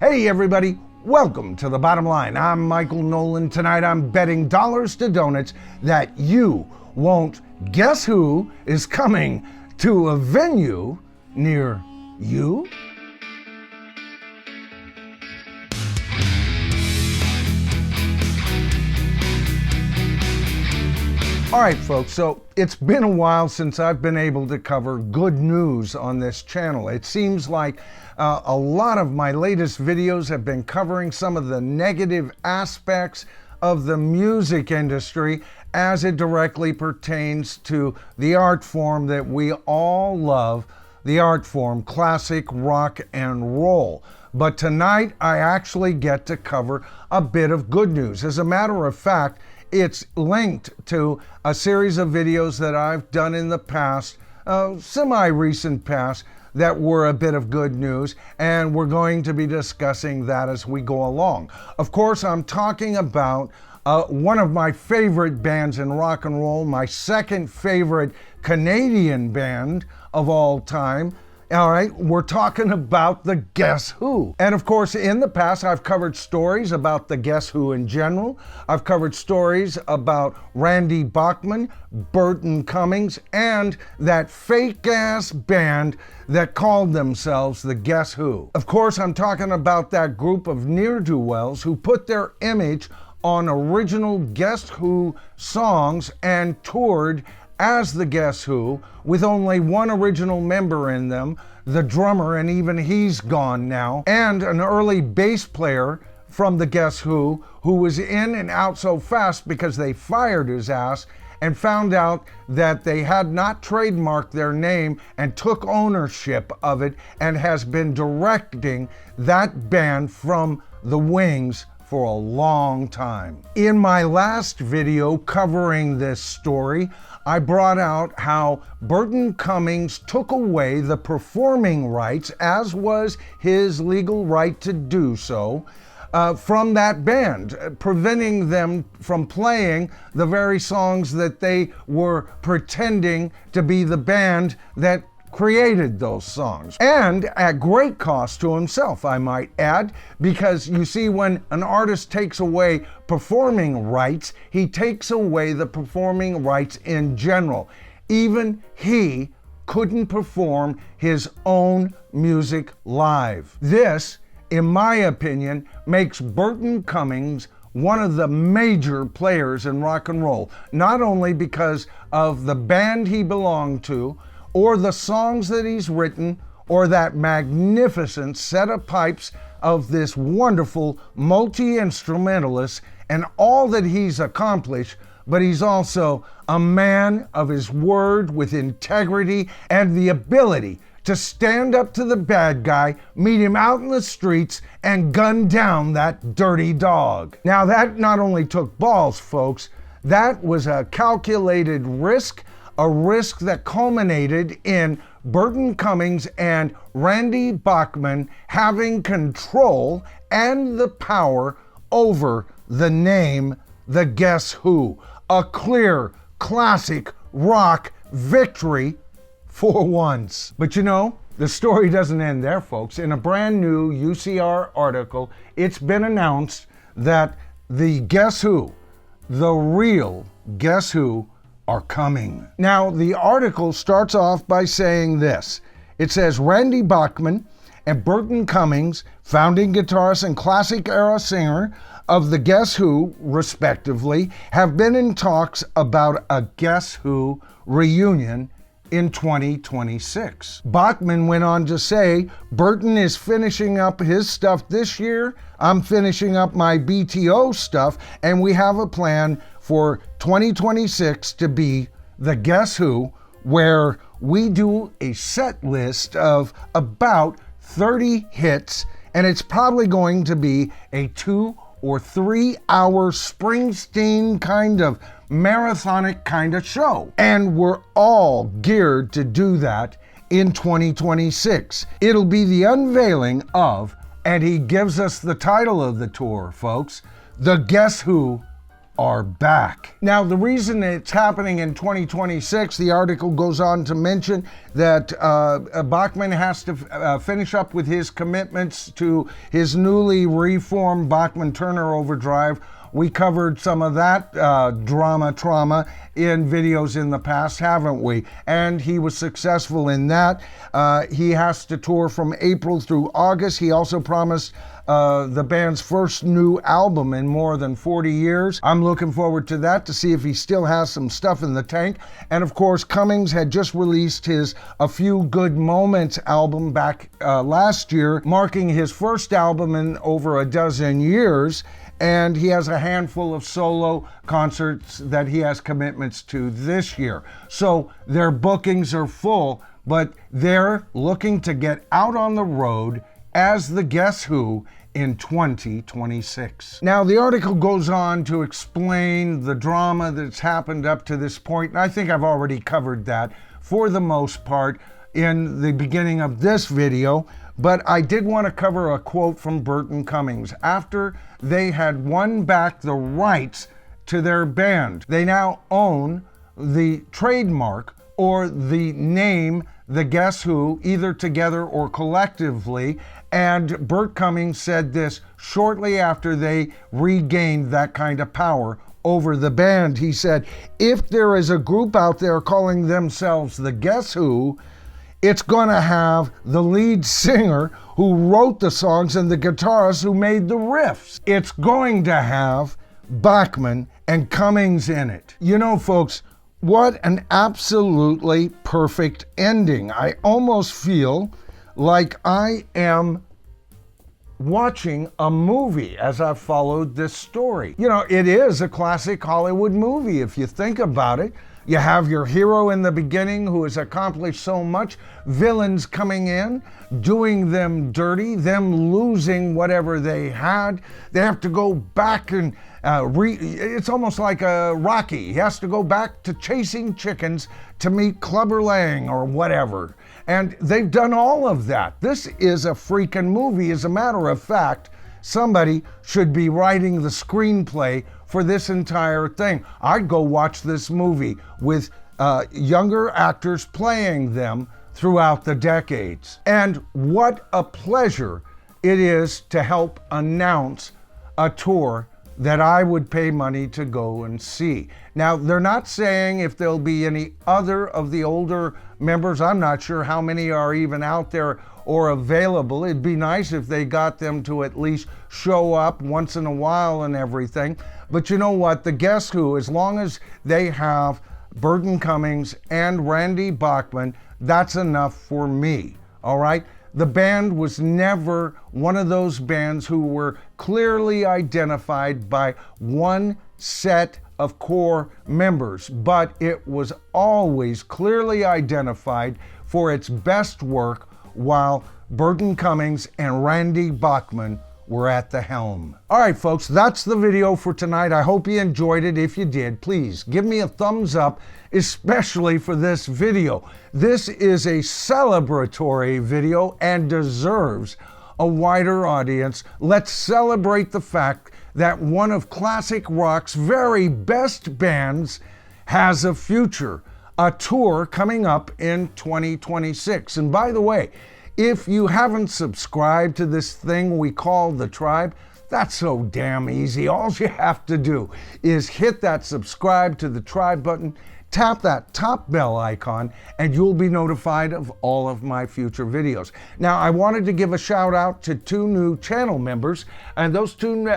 Hey everybody, welcome to The Bottom Line. I'm Michael Noland. Tonight I'm betting dollars to donuts that you won't guess who is coming to a venue near you. All right, folks, so it's been a while since I've been able to cover good news on this channel. It seems like a lot of my latest videos have been covering some of the negative aspects of the music industry as it directly pertains to the art form that we all love, the art form classic rock and roll. But tonight I actually get to cover a bit of good news. As a matter of fact, it's linked to a series of videos that I've done in the past, semi-recent past, that were a bit of good news, and we're going to be discussing that as we go along. Of course, I'm talking about one of my favorite bands in rock and roll, my second favorite Canadian band of all time. All right, we're talking about the Guess Who. And of course, in the past, I've covered stories about the Guess Who in general. I've covered stories about Randy Bachman, Burton Cummings, and that fake-ass band that called themselves the Guess Who. Of course, I'm talking about that group of ne'er-do-wells who put their image on original Guess Who songs and toured as the Guess Who, with only one original member in them, the drummer, and even he's gone now, and an early bass player from the Guess Who was in and out so fast because they fired his ass and found out that they had not trademarked their name and took ownership of it and has been directing that band from the wings for a long time. In my last video covering this story, I brought out how Burton Cummings took away the performing rights, as was his legal right to do so, from that band, preventing them from playing the very songs that they were pretending to be the band that created those songs, and at great cost to himself, I might add, because you see, when an artist takes away performing rights, he takes away the performing rights in general. Even he couldn't perform his own music live. This, in my opinion, makes Burton Cummings one of the major players in rock and roll, not only because of the band he belonged to, or the songs that he's written, or that magnificent set of pipes of this wonderful multi-instrumentalist and all that he's accomplished, but he's also a man of his word with integrity and the ability to stand up to the bad guy, meet him out in the streets, and gun down that dirty dog. Now, that not only took balls, folks, that was a calculated risk, a risk that culminated in Burton Cummings and Randy Bachman having control and the power over the name The Guess Who. A clear, classic rock victory for once. But you know, the story doesn't end there, folks. In a brand new UCR article, it's been announced that the Guess Who, the real Guess Who, are coming. Now, the article starts off by saying this. It says, Randy Bachman and Burton Cummings, founding guitarist and classic era singer of the Guess Who, respectively, have been in talks about a Guess Who reunion in 2026. Bachman went on to say, Burton is finishing up his stuff this year, I'm finishing up my BTO stuff, and we have a plan for 2026 to be the Guess Who, where we do a set list of about 30 hits, and it's probably going to be a 2 or 3 hour Springsteen kind of marathonic kind of show. And we're all geared to do that in 2026. It'll be the unveiling of, and he gives us the title of the tour, folks, the Guess Who are back. Now, the reason it's happening in 2026, the article goes on to mention that Bachman has to finish up with his commitments to his newly reformed Bachman Turner Overdrive. We covered some of that trauma in videos in the past, haven't we? And he was successful in that. He has to tour from April through August. He also promised the band's first new album in more than 40 years. I'm looking forward to that, to see if he still has some stuff in the tank. And of course, Cummings had just released his A Few Good Moments album back last year, marking his first album in over a dozen years. And he has a handful of solo concerts that he has commitments to this year. So their bookings are full, but they're looking to get out on the road as the Guess Who in 2026. Now, the article goes on to explain the drama that's happened up to this point, and I think I've already covered that for the most part in the beginning of this video. But I did want to cover a quote from Burton Cummings. After they had won back the rights to their band, they now own the trademark or the name The Guess Who, either together or collectively. And Burt Cummings said this shortly after they regained that kind of power over the band. He said, if there is a group out there calling themselves The Guess Who, it's going to have the lead singer who wrote the songs and the guitarist who made the riffs. It's going to have Bachman and Cummings in it. You know, folks, what an absolutely perfect ending. I almost feel like I am watching a movie as I've followed this story. You know, it is a classic Hollywood movie if you think about it. You have your hero in the beginning who has accomplished so much, villains coming in, doing them dirty, them losing whatever they had. They have to go back and it's almost like a Rocky. He has to go back to chasing chickens to meet Clubber Lang or whatever. And they've done all of that. This is a freaking movie. As a matter of fact, somebody should be writing the screenplay for this entire thing. I'd go watch this movie with younger actors playing them throughout the decades. And what a pleasure it is to help announce a tour that I would pay money to go and see. Now, they're not saying if there'll be any other of the older members. I'm not sure how many are even out there or available. It'd be nice if they got them to at least show up once in a while and everything. But you know what? The Guess Who, as long as they have Burton Cummings and Randy Bachman, that's enough for me, all right? The band was never one of those bands who were clearly identified by one set of core members, but it was always clearly identified for its best work while Burton Cummings and Randy Bachman were at the helm. All right, folks, that's the video for tonight. I hope you enjoyed it. If you did, please give me a thumbs up, especially for this video. This is a celebratory video and deserves a wider audience. Let's celebrate the fact that one of classic rock's very best bands has a future, a tour coming up in 2026. And by the way, if you haven't subscribed to this thing we call The Tribe, that's so damn easy. All you have to do is hit that subscribe to The Tribe button, tap that top bell icon, and you'll be notified of all of my future videos. Now, I wanted to give a shout out to two new channel members, and those two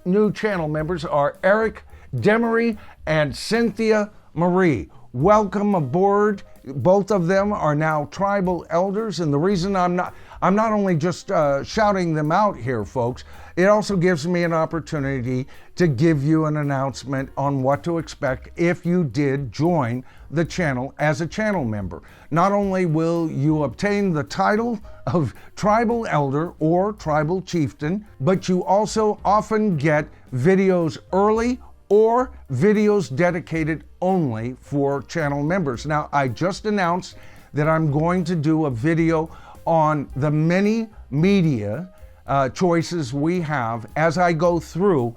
new channel members are Eric Demery and Cynthia Marie. Welcome aboard. Both of them are now tribal elders, and the reason I'm not only just shouting them out here, folks, it also gives me an opportunity to give you an announcement on what to expect if you did join the channel as a channel member. Not only will you obtain the title of tribal elder or tribal chieftain, but you also often get videos early or videos dedicated only for channel members. Now, I just announced that I'm going to do a video on the many media choices we have as I go through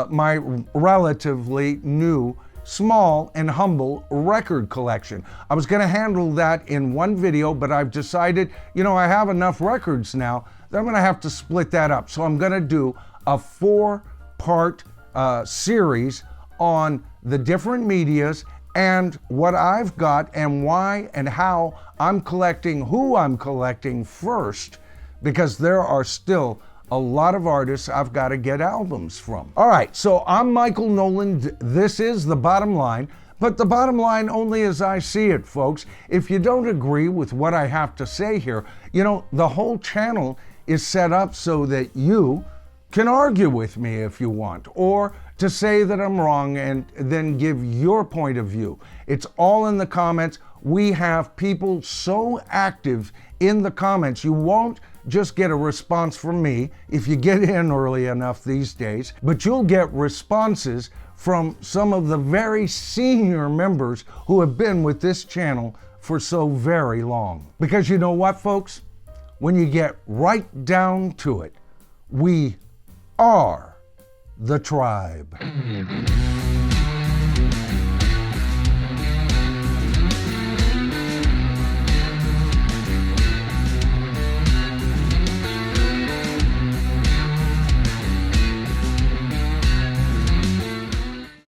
my relatively new, small and humble record collection. I was going to handle that in one video, but I've decided, I have enough records now that I'm going to have to split that up. So I'm going to do a 4-part series on the different medias and what I've got and why and how I'm collecting, who I'm collecting first, because there are still a lot of artists I've got to get albums from. All right, so I'm Michael Noland. This is The Bottom Line, but the bottom line only as I see it, folks. If you don't agree with what I have to say here, the whole channel is set up so that you can argue with me if you want, or to say that I'm wrong and then give your point of view. It's all in the comments. We have people so active in the comments. You won't just get a response from me if you get in early enough these days, but you'll get responses from some of the very senior members who have been with this channel for so very long. Because you know what, folks? When you get right down to it, we are the tribe.